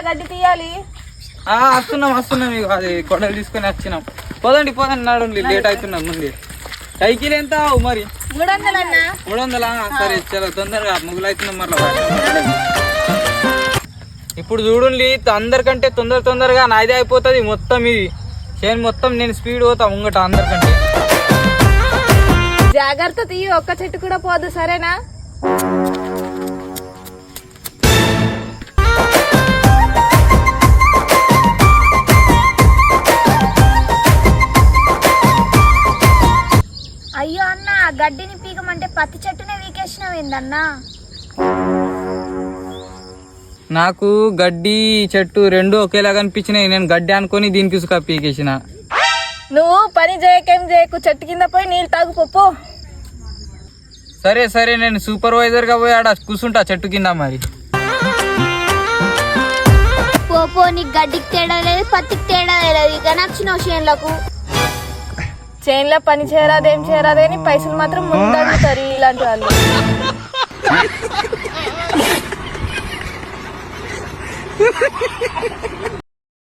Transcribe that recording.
గడ్డి తీయాలి. వస్తున్నాం ఇక అది కొడలు తీసుకొని వచ్చినాం. పోదండి నడండి, లేట్ అవుతున్నాం. ముందు సైకిల్ ఎంత మరి? 300 అన్న. 300? సరే చాలా తొందరగా ముగ్గులు అవుతున్నాం. మరలా ఇప్పుడు చూడండి, అందరికంటే తొందరగా నాదే అయిపోతుంది మొత్తం. ఇది చేను మొత్తం నేను స్పీడ్ పోతా ముంగట అందరికంటే. జాగ్రత్త తీయి, ఒక్క చెట్టు కూడా పోదు, సరేనా? అయ్యో అన్న, గడ్డిని పీకమంటే పత్తి చెట్టునే వీకేసినావు ఏందన్నా? నాకు గడ్డి చెట్టు రెండు ఒకేలాగా అనిపించినాయి. నేను గడ్డి అనుకొని దీనికి ఇసుక పీకేసిన. నువ్వు పని చేయకు, చెట్టు కింద పోయి నీళ్ళు తాగు పప్పు. సరే నేను సూపర్వైజర్ గా పోయి ఆడ కూర్చుంటా చెట్టు కింద. మరి పో, నీకు గడ్డికి తేడా లేదు, పత్తికి తేడా లేదు. ఇక నచ్చినావు చేనులకు. చేనులో పని చేయరాదేం చేయరాదే అని పైసలు మాత్రం ముందు అడుగుతారు ఇలాంటి వాళ్ళు.